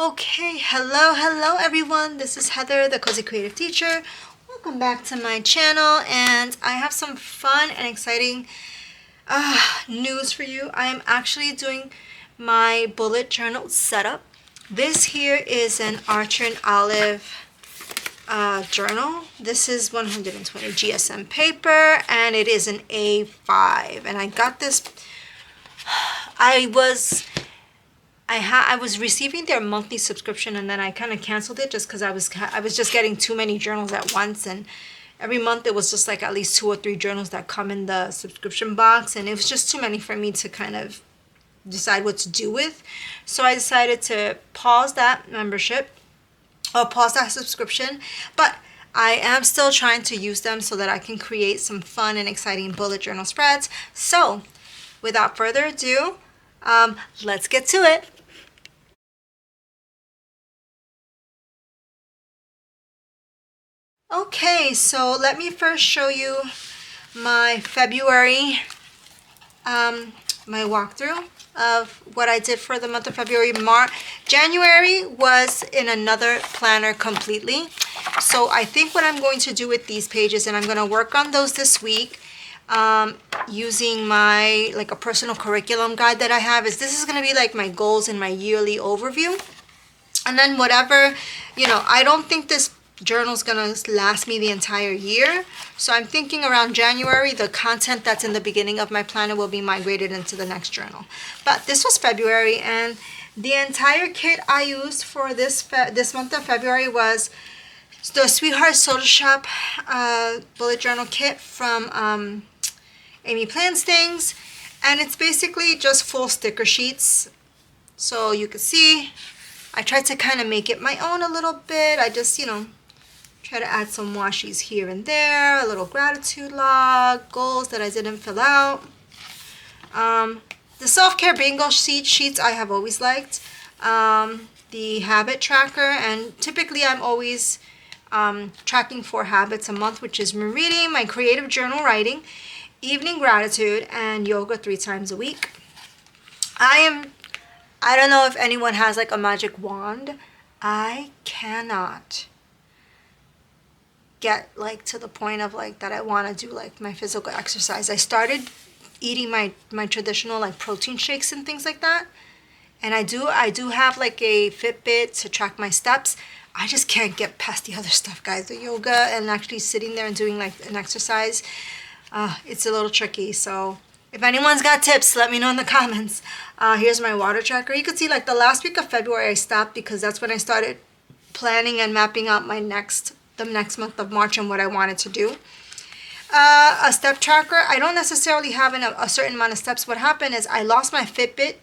Okay, hello everyone. This is Heather, the Cozy Creative Teacher. Welcome back to my channel, and I have some fun and exciting news for you. I am actually doing my bullet journal setup. This here is an Archer and Olive journal. This is 120 GSM paper, and it is an A5. And I got this. I was receiving their monthly subscription, and then I kind of canceled it just because I was just getting too many journals at once, and every month it was just like at least 2 or 3 journals that come in the subscription box, and it was just too many for me to kind of decide what to do with. So I decided to pause that membership or pause that subscription, but I am still trying to use them so that I can create some fun and exciting bullet journal spreads. So without further ado, let's get to it. Okay, so let me first show you my February, my walkthrough of what I did for the month of February. January was in another planner completely. So I think what I'm going to do with these pages, and I'm going to work on those this week, using my, like a personal curriculum guide that I have, is this is going to be like my goals and my yearly overview. And then whatever, I don't think this journal's gonna last me the entire year, so I'm thinking around January the content that's in the beginning of my planner will be migrated into the next journal. But this was February, and the entire kit I used for this month of February was the Sweetheart Soda Shop bullet journal kit from Amy Plans Things, and it's basically just full sticker sheets. So you can see I tried to kind of make it my own a little bit. I just try to add some washies here and there, a little gratitude log, goals that I didn't fill out. The self-care bingo sheets I have always liked. The habit tracker, and typically I'm always tracking 4 habits a month, which is reading, my creative journal writing, evening gratitude, and yoga 3 times a week. I don't know if anyone has like a magic wand. I cannot get like to the point of like that I want to do like my physical exercise. I started eating my traditional like protein shakes and things like that, and I do have like a Fitbit to track my steps. I just can't get past the other stuff, guys. The yoga and actually sitting there and doing like an exercise, it's a little tricky. So if anyone's got tips, let me know in the comments. Here's my water tracker. You can see like the last week of February I stopped because that's when I started planning and mapping out the next month of March and what I wanted to do. A step tracker. I don't necessarily have a certain amount of steps. What happened is I lost my Fitbit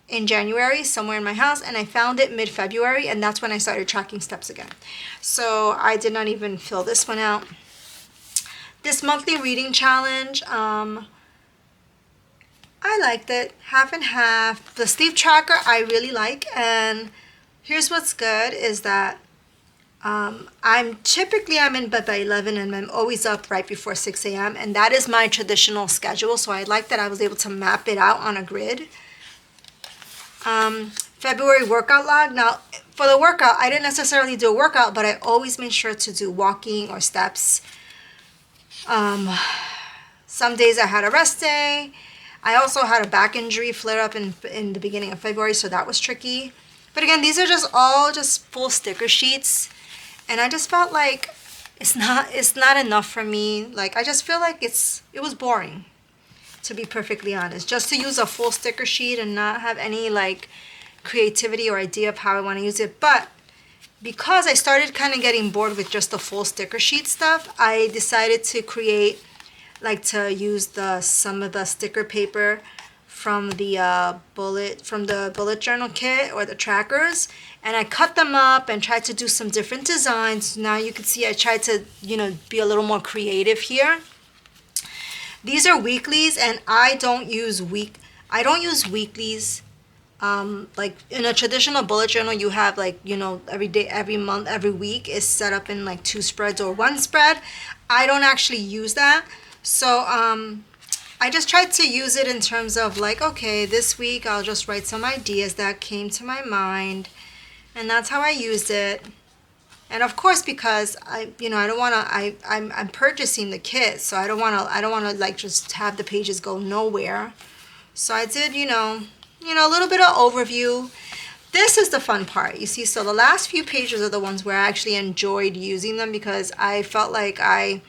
in January somewhere in my house, and I found it mid-February, and that's when I started tracking steps again. So I did not even fill this one out. This monthly reading challenge, I liked it, half and half. The sleep tracker I really like, and here's what's good is that I'm in bed by 11, and I'm always up right before 6 a.m. and that is my traditional schedule, so I like that I was able to map it out on a grid. February workout log. Now for the workout, I didn't necessarily do a workout, but I always made sure to do walking or steps. Some days I had a rest day. I also had a back injury flare up in the beginning of February, so that was tricky. But again, these are just full sticker sheets, and I just felt like it's not enough for me. Like I just feel like it was boring, to be perfectly honest, just to use a full sticker sheet and not have any like creativity or idea of how I want to use it. But because I started kind of getting bored with just the full sticker sheet stuff, I decided to use some of the sticker paper from the bullet journal kit or the trackers, and I cut them up and tried to do some different designs. Now you can see I tried to be a little more creative here. These are weeklies, and I don't use weeklies. Like in a traditional bullet journal, you have like every day, every month, every week is set up in like 2 spreads or 1 spread. I don't actually use that. So I just tried to use it in terms of like, okay, this week I'll just write some ideas that came to my mind, And that's how I used it. And of course, because I don't want to, I'm purchasing the kit, so I don't want to like just have the pages go nowhere. So I did, a little bit of overview. This is the fun part, you see. So the last few pages are the ones where I actually enjoyed using them, because I felt like I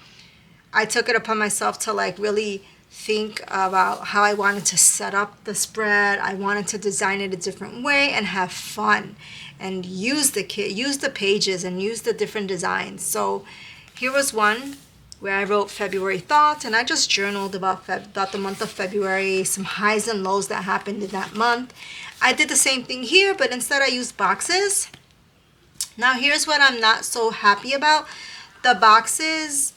took it upon myself to like really think about how I wanted to set up the spread. I wanted to design it a different way and have fun and use the kit, use the pages, and use the different designs. So here was one where I wrote February thoughts, and I just journaled about the month of February, some highs and lows that happened in that month. I did the same thing here, but instead I used boxes. Now here's what I'm not so happy about. The boxes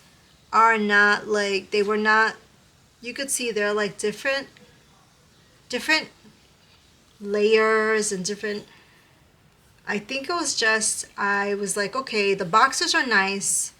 are not like, they were not, you could see they're like different layers and different, I think it was just, I was like, okay, the boxes are nice,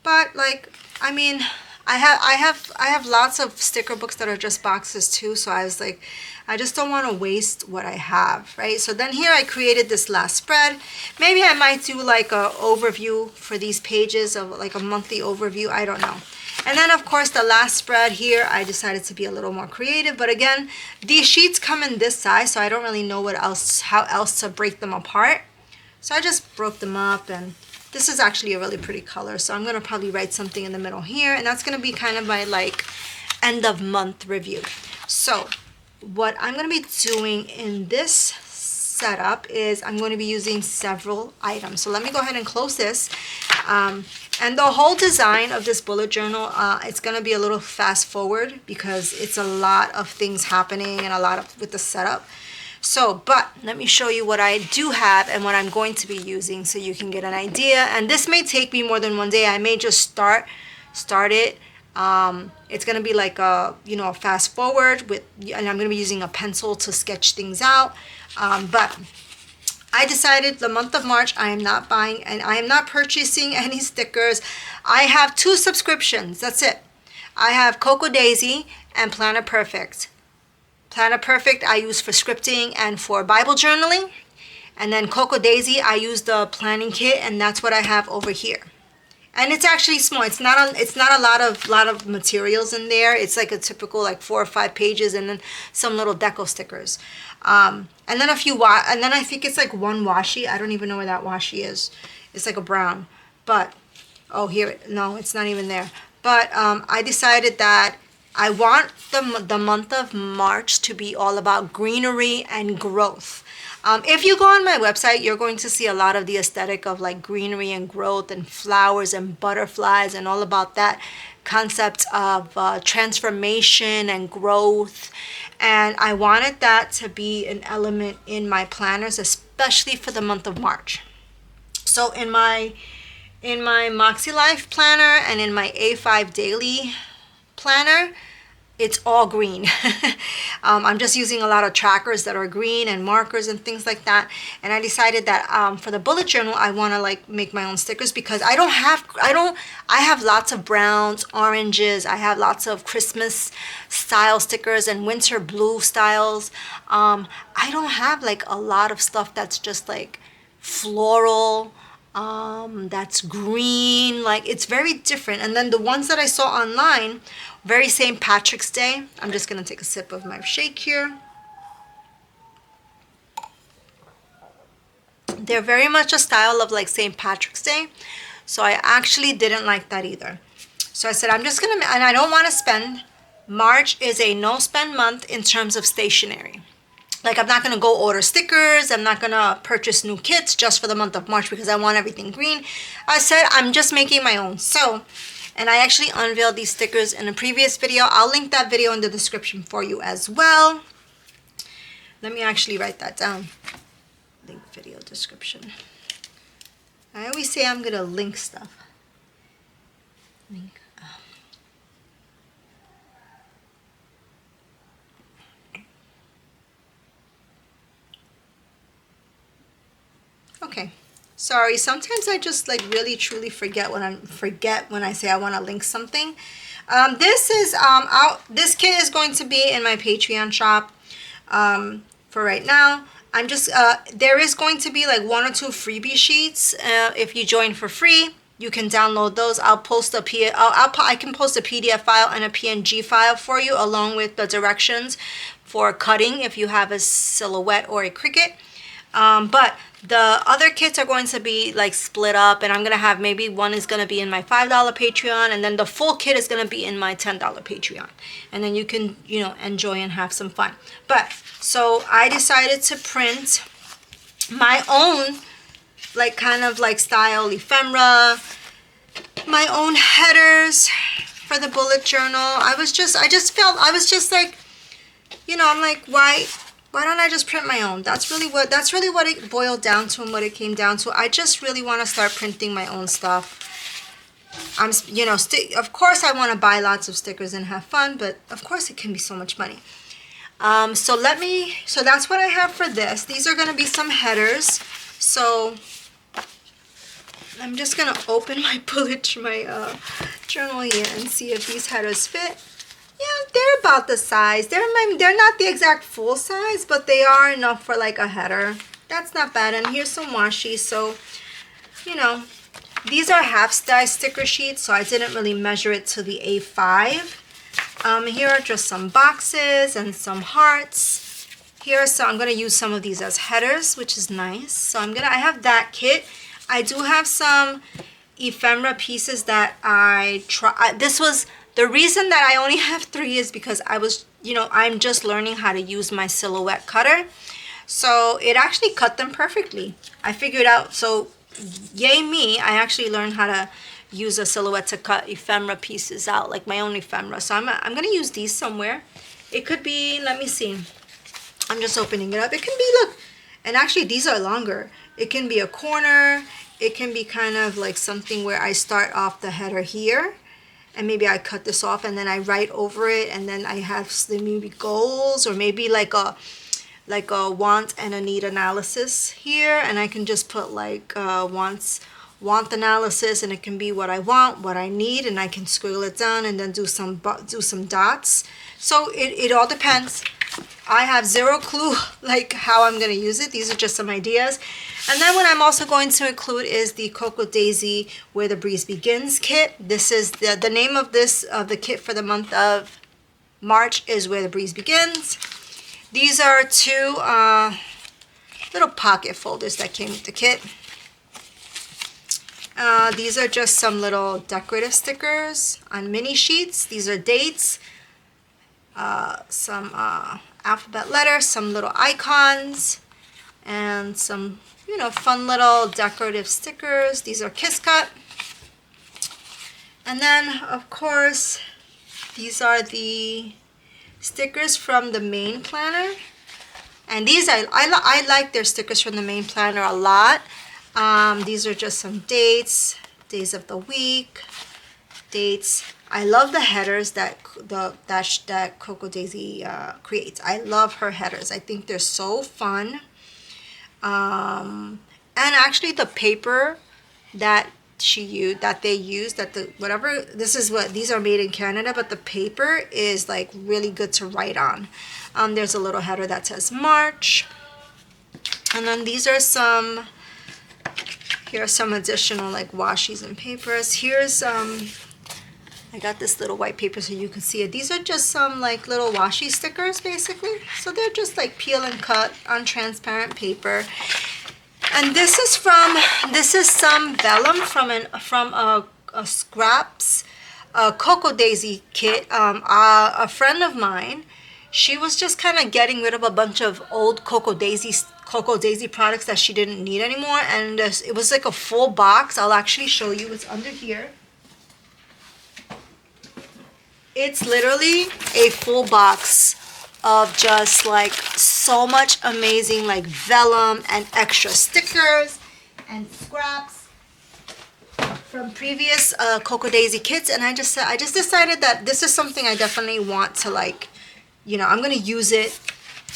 but like, I mean, I have lots of sticker books that are just boxes too, so I was like, I just don't want to waste what I have, right? So then here I created this last spread. Maybe I might do like a overview for these pages, of like a monthly overview, I don't know. And then of course the last spread here, I decided to be a little more creative, but again, these sheets come in this size, so I don't really know how else to break them apart. So I just broke them up, and this is actually a really pretty color, so I'm gonna probably write something in the middle here, and that's gonna be kind of my like end of month review. So what I'm going to be doing in this setup is I'm going to be using several items. So let me go ahead and close this. And the whole design of this bullet journal, it's going to be a little fast forward because it's a lot of things happening and a lot of with the setup. So, but let me show you what I do have and what I'm going to be using so you can get an idea. And this may take me more than one day. I may just start it. It's going to be like a fast forward with, and I'm going to be using a pencil to sketch things out. But I decided the month of March I am not buying and I am not purchasing any stickers. I have 2 subscriptions. That's it. I have Cocoa Daisy and Planner Perfect. Planner Perfect I use for scripting and for Bible journaling. And then Cocoa Daisy I use the planning kit, and that's what I have over here. And it's actually small. It's not a lot of materials in there. It's like a typical like 4 or 5 pages, and then some little deco stickers, and then and then I think it's like one washi. I don't even know where that washi is. It's like a brown, but oh here, no, it's not even there. But I decided that I want the month of March to be all about greenery and growth. If you go on my website, you're going to see a lot of the aesthetic of like greenery and growth and flowers and butterflies and all about that concept of transformation and growth. And I wanted that to be an element in my planners, especially for the month of March. So in my Makselife planner and in my A5 daily planner, it's all green. I'm just using a lot of trackers that are green and markers and things like that. And I decided that for the bullet journal, I want to like make my own stickers because I have lots of browns, oranges. I have lots of Christmas style stickers and winter blue styles. I don't have like a lot of stuff that's just like floral, that's green, like it's very different. And then the ones that I saw online, very St. Patrick's Day. I'm just gonna take a sip of my shake here. They're very much a style of like St. Patrick's Day, so I actually didn't like that either. So I said I'm just gonna, and I don't want to spend. March is a no spend month in terms of stationery. Like I'm not gonna go order stickers. I'm not gonna purchase new kits just for the month of March because I want everything green. I said I'm just making my own. So, and I actually unveiled these stickers in a previous video. I'll link that video in the description for you as well. Let me actually write that down. Link video description. I always say I'm gonna link stuff. Link. Okay. Sorry, sometimes I just like really truly forget when I say I want to link something. This is this kit is going to be in my Patreon shop for right now. I'm just, there is going to be like 1 or 2 freebie sheets. If you join for free, you can download those. I'll post a I can post a PDF file and a PNG file for you, along with the directions for cutting if you have a silhouette or a cricket. But the other kits are going to be like split up, and I'm gonna have, maybe one is gonna be in my $5 Patreon, and then the full kit is gonna be in my $10 Patreon, and then you can, you know, enjoy and have some fun. But so I decided to print my own, like, kind of like style ephemera, my own headers for the bullet journal. I just felt, I was just like, you know, I'm like, why don't I just print my own? That's really what it boiled down to and what it came down to. I just really want to start printing my own stuff. You know, of course I want to buy lots of stickers and have fun, but of course it can be so much money. So that's what I have for this. These are going to be some headers. So I'm just going to open my journal here and see if these headers fit. Yeah, they're about the size. They're not the exact full size, but they are enough for like a header. That's not bad. And here's some washi. So, you know, these are half-size sticker sheets, so I didn't really measure it to the A5. Here are just some boxes and some hearts. I'm going to use some of these as headers, which is nice. So I have that kit. I do have some ephemera pieces that the reason that I only have 3 is because I'm just learning how to use my silhouette cutter. So it actually cut them perfectly. I figured out, so yay me, I actually learned how to use a silhouette to cut ephemera pieces out, like my own ephemera. So I'm going to use these somewhere. It could be, let me see. I'm just opening it up. It can be, look, and actually these are longer. It can be a corner. It can be kind of like something where I start off the header here, and maybe I cut this off and then I write over it, and then I have maybe goals, or maybe like a want and a need analysis here, and I can just put like want analysis, and it can be what I want, what I need, and I can squiggle it down and then do some dots. So it all depends. I have zero clue like how I'm going to use it. These are just some ideas. And then what I'm also going to include is the Cocoa Daisy Where the Breeze Begins kit. This is the name of the kit for the month of March is Where the Breeze Begins. These are 2 little pocket folders that came with the kit. These are just some little decorative stickers on mini sheets. These are dates, some alphabet letters, some little icons, and some, you know, fun little decorative stickers. These are Kiss Cut. And then, of course, these are the stickers from the main planner. And these, I like their stickers from the main planner a lot. These are just some dates, days of the week, dates. I love the headers that Cocoa Daisy creates. I love her headers. I think they're so fun. And actually the paper that these are made in Canada, but the paper is like really good to write on. There's a little header that says March. And then these are here are some additional like washies and papers. Here's I got this little white paper so you can see it. These are just some like little washi stickers basically. So they're just like peel and cut on transparent paper. And this is some vellum from a scraps Cocoa Daisy kit. A friend of mine, she was just kind of getting rid of a bunch of old Cocoa Daisy products that she didn't need anymore, and it was like a full box. I'll actually show you. It's under here. It's literally a full box of just like so much amazing like vellum and extra stickers and scraps from previous Cocoa Daisy kits. And I just decided that this is something I definitely want to, like, you know, I'm gonna use it.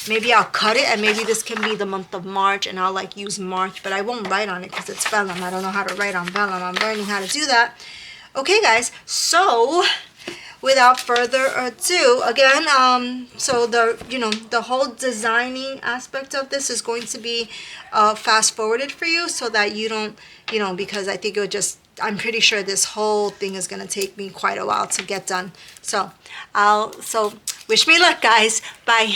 Maybe I'll cut it, and maybe this can be the month of March, and I'll like use March, but I won't write on it because it's vellum. I don't know how to write on vellum. I'm learning how to do that. Okay guys, so without further ado, again, so the whole designing aspect of this is going to be fast forwarded for you, so that you don't, because I think I'm pretty sure this whole thing is going to take me quite a while to get done. So wish me luck, guys. Bye.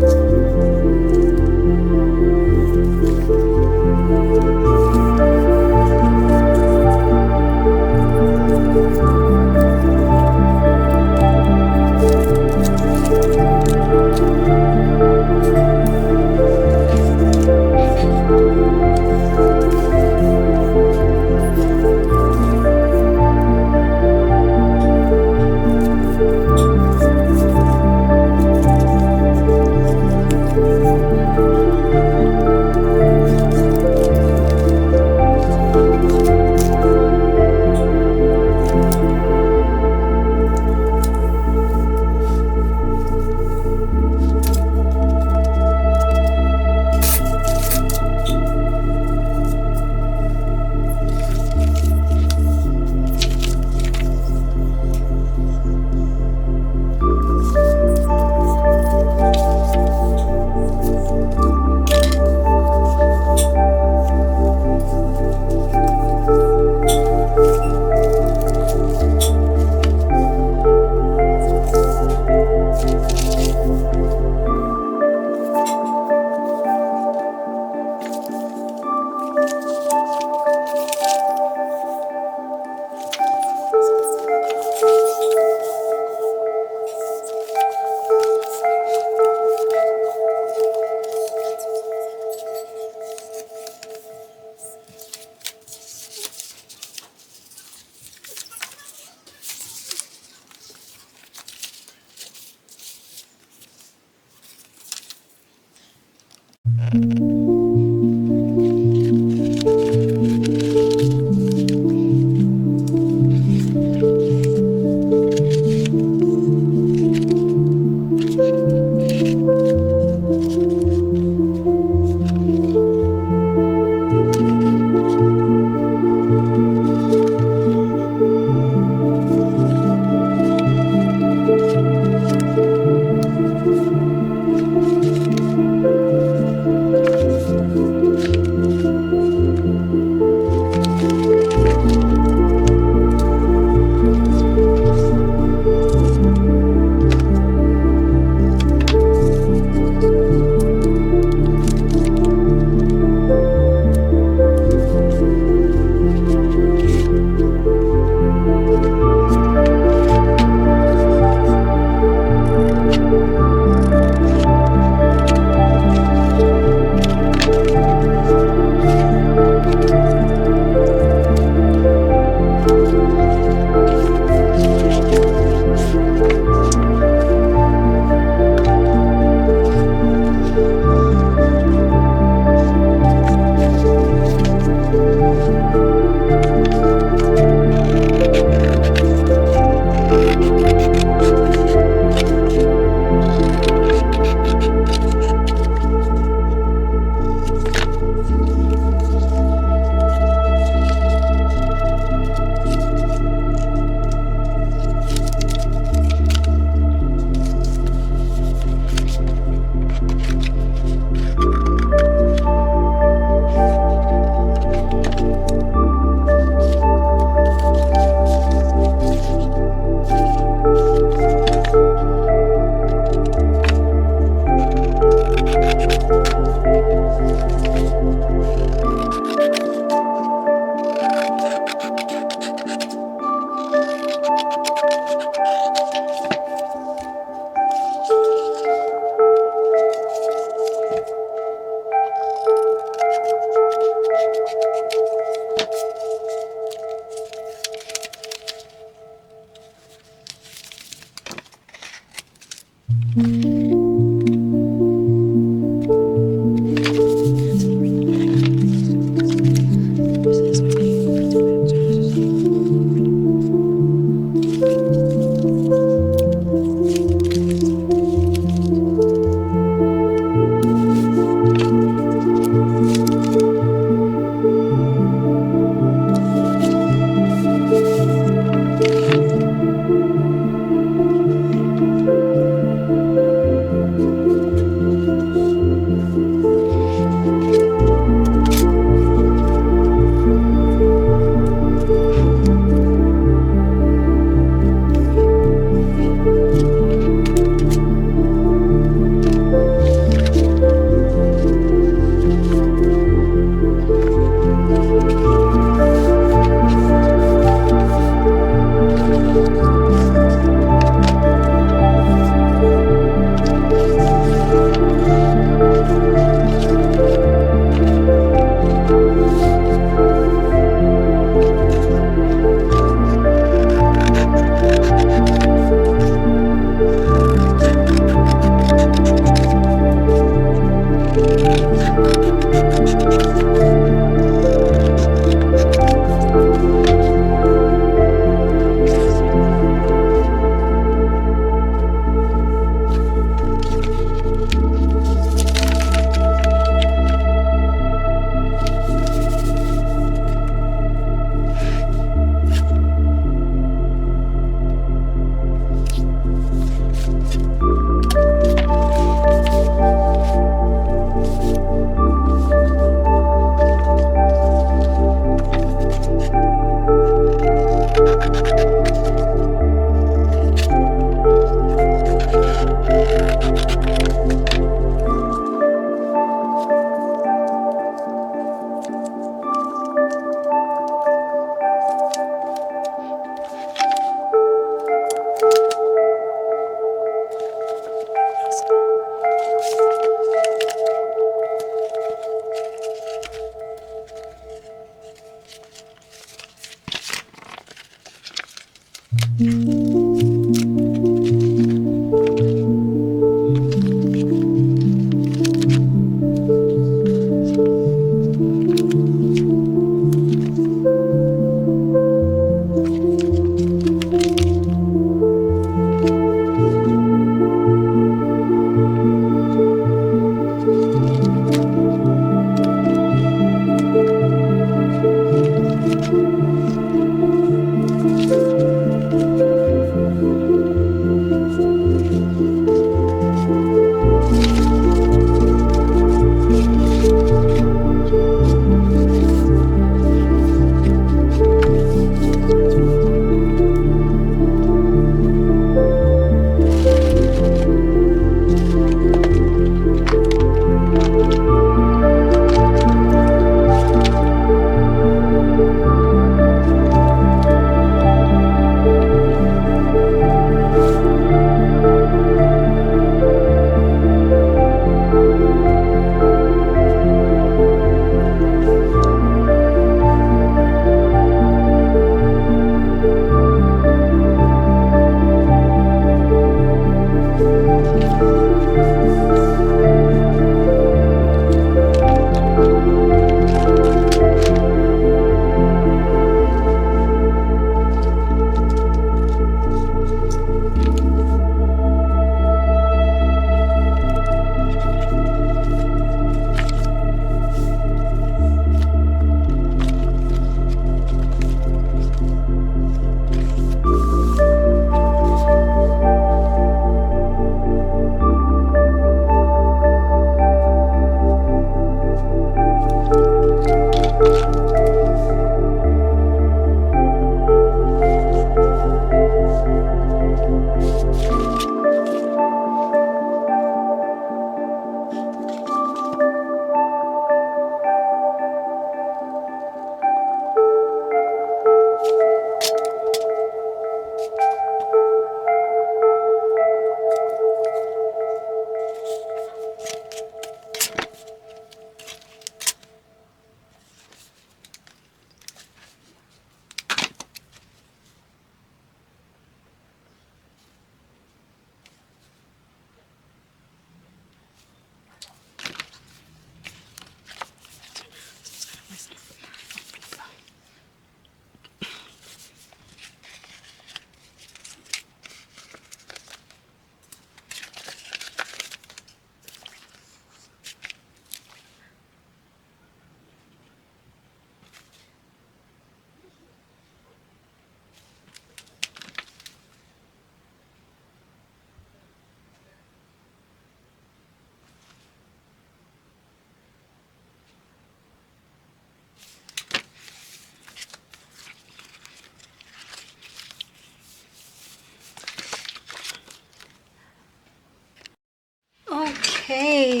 Okay,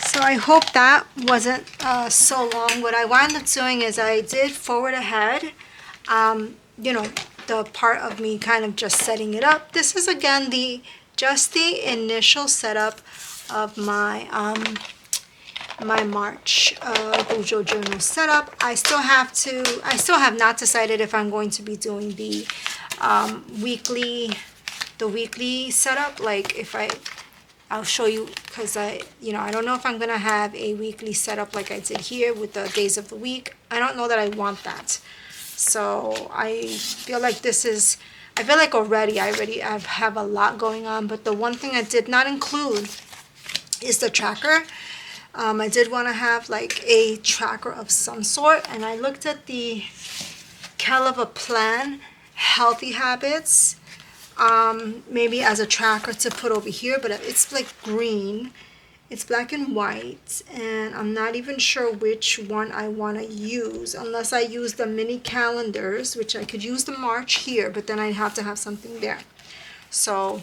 so I hope that wasn't so long. What I wound up doing is I did forward ahead, you know, the part of me kind of just setting it up. This is again just the initial setup of my my March Bujo journal setup. I still have not decided if I'm going to be doing the weekly setup. Like if I'll show you, because I don't know if I'm gonna have a weekly setup like I did here with the days of the week. I don't know that I want that. So I feel like already I have a lot going on. But the one thing I did not include is the tracker. I did want to have like a tracker of some sort, and I looked at the Caliva Plan Healthy Habits, maybe as a tracker to put over here, but it's like green, it's black and white, and I'm not even sure which one I want to use unless I use the mini calendars, which I could use the March here, but then I'd have to have something there. So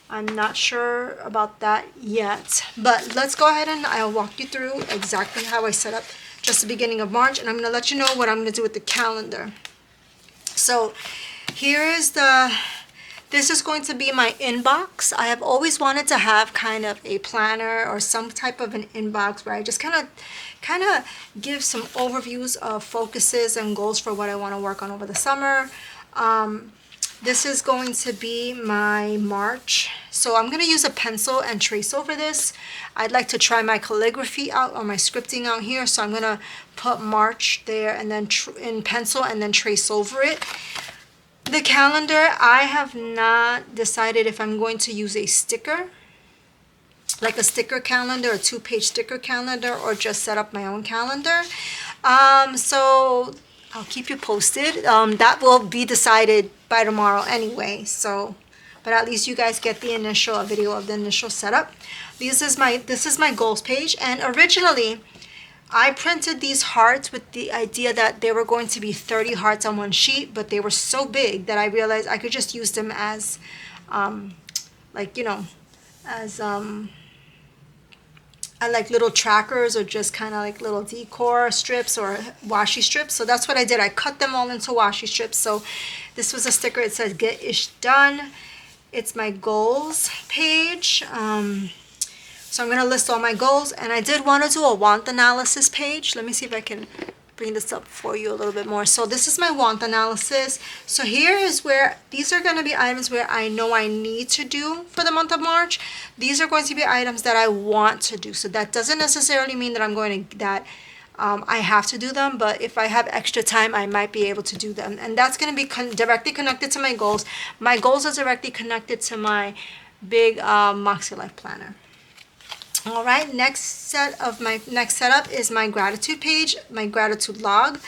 I'm not sure about that yet, but let's go ahead and I'll walk you through exactly how I set up just the beginning of March, and I'm going to let you know what I'm going to do with the calendar. So here is this is going to be my inbox. I have always wanted to have kind of a planner or some type of an inbox where I just kind of give some overviews of focuses and goals for what I want to work on over the summer. This is going to be my March. So I'm going to use a pencil and trace over this. I'd like to try my calligraphy out or my scripting out here. So I'm going to put March there and then in pencil and then trace over it. The calendar, I have not decided if I'm going to use a sticker, like a sticker calendar, a 2-page sticker calendar, or just set up my own calendar. So I'll keep you posted. That will be decided by tomorrow anyway. So, but at least you guys get the initial video of the initial setup. This is my goals page, and originally I printed these hearts with the idea that there were going to be 30 hearts on one sheet, but they were so big that I realized I could just use them as, like, you know, as I like little trackers or just kind of like little decor strips or washi strips. So that's what I did. I cut them all into washi strips. So this was a sticker. It says "Get Ish Done." It's my goals page. So I'm going to list all my goals, and I did want to do a want analysis page. Let me see if I can bring this up for you a little bit more. So this is my want analysis. So here is where these are going to be items where I know I need to do for the month of March. These are going to be items that I want to do. So that doesn't necessarily mean that I'm going to I have to do them, but if I have extra time, I might be able to do them. And that's going to be directly connected to my goals. My goals are directly connected to my big Makselife planner. All right, next setup is my gratitude page, my gratitude log.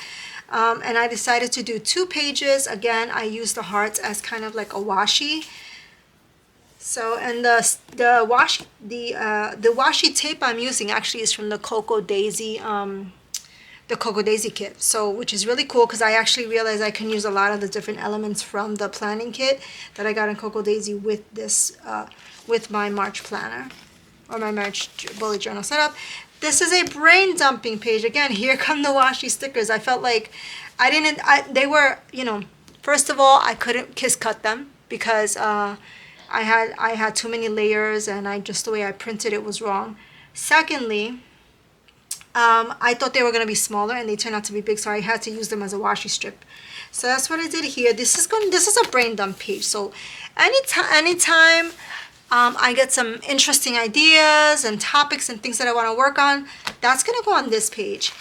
And I decided to do 2 pages. Again, I use the hearts as kind of like a washi. So, and the washi tape I'm using actually is from the Cocoa Daisy kit. So, which is really cool because I actually realized I can use a lot of the different elements from the planning kit that I got in Cocoa Daisy with this, with my March planner. Or my March bullet journal setup. This is a brain dumping page. Again, here come the washi stickers. I felt like they were, you know, first of all, I couldn't kiss cut them because I had too many layers, and the way I printed it was wrong. Secondly, I thought they were going to be smaller, and they turned out to be big, so I had to use them as a washi strip. So that's what I did here. This is a brain dump page. So anytime I get some interesting ideas and topics and things that I want to work on, that's going to go on this page.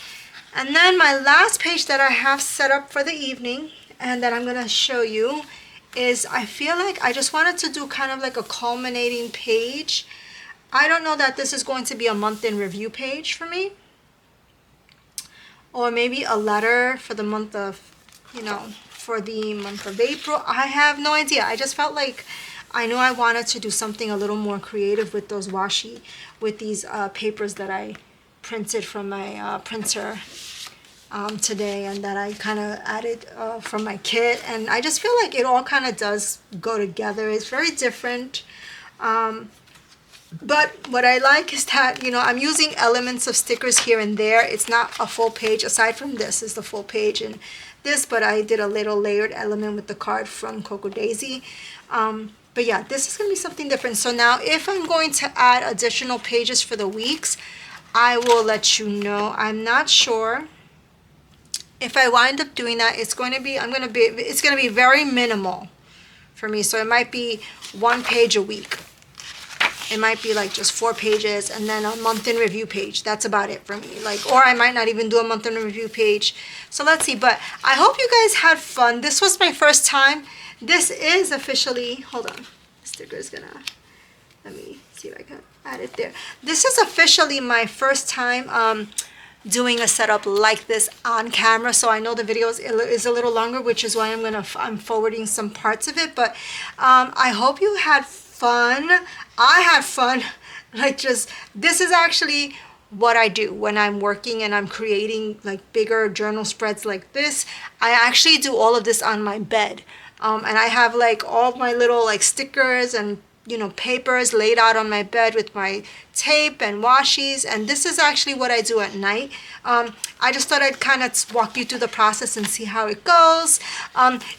And then my last page that I have set up for the evening and that I'm going to show you is, I feel like I just wanted to do kind of like a culminating page. I don't know that this is going to be a month in review page for me, or maybe a letter for the month of, you know, for the month of April. I have no idea. I just felt like I knew I wanted to do something a little more creative with those washi, with these papers that I printed from my printer today, and that I kind of added from my kit. And I just feel like it all kind of does go together. It's very different. But what I like is that, you know, I'm using elements of stickers here and there. It's not a full page. Aside from this is the full page and this, but I did a little layered element with the card from Cocoa Daisy. But yeah, this is going to be something different. So now if I'm going to add additional pages for the weeks, I will let you know. I'm not sure if I wind up doing that. It's going to be very minimal for me. So it might be 1 page a week. It might be like just 4 pages and then a month in review page. That's about it for me. Like, or I might not even do a month in review page. So let's see. But I hope you guys had fun. This was my first time. This is officially, hold on, the sticker is gonna, let me see if I can add it there. This is officially my first time doing a setup like this on camera. So I know the video is a little longer, which is why I'm forwarding some parts of it. But I hope you had fun. I had fun. Like, just, this is actually what I do when I'm working and I'm creating like bigger journal spreads like this. I actually do all of this on my bed. And I have like all my little like stickers and, you know, papers laid out on my bed with my tape and washies. And this is actually what I do at night. I just thought I'd kind of walk you through the process and see how it goes.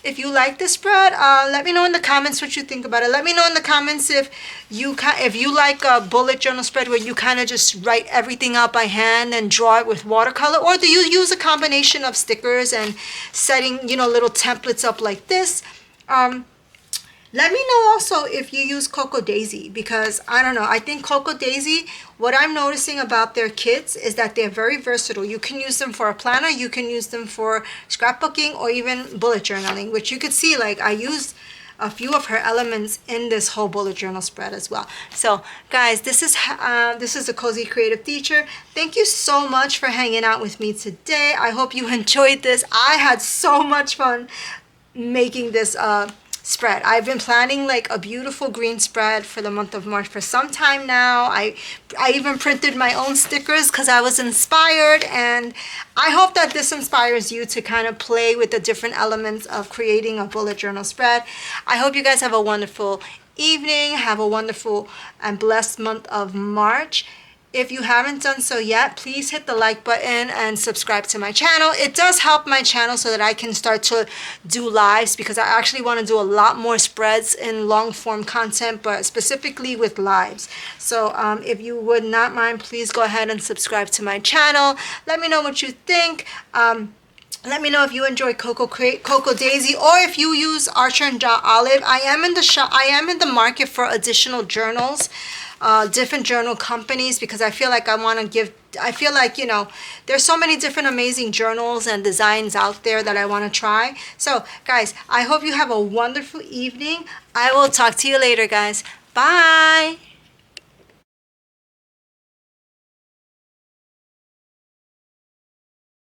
If you like this spread, let me know in the comments what you think about it. Let me know in the comments if you like a bullet journal spread where you kind of just write everything out by hand and draw it with watercolor, or do you use a combination of stickers and setting, you know, little templates up like this. Let me know also if you use Cocoa Daisy, because I don't know, I think Cocoa Daisy, what I'm noticing about their kits is that they're very versatile. You can use them for a planner, you can use them for scrapbooking, or even bullet journaling, which you could see, like I used a few of her elements in this whole bullet journal spread as well. So guys, this is a Cozy Creative Teacher. Thank you so much for hanging out with me today. I hope you enjoyed this. I had so much fun making this spread. I've been planning like a beautiful green spread for the month of March for some time now. I even printed my own stickers because I was inspired, and I hope that this inspires you to kind of play with the different elements of creating a bullet journal spread. I hope you guys have a wonderful evening, have a wonderful and blessed month of March. If you haven't done so yet, please hit the like button and subscribe to my channel. It does help my channel so that I can start to do lives, because I actually want to do a lot more spreads in long form content, but specifically with lives. So if you would not mind, please go ahead and subscribe to my channel. Let me know what you think. Let me know if you enjoy Cocoa Daisy, or if you use Archer and Olive. I am in the market for additional journals, different journal companies, because I feel like I feel like, you know, there's so many different amazing journals and designs out there that I want to try. So guys, I hope you have a wonderful evening. I will talk to you later, guys. Bye.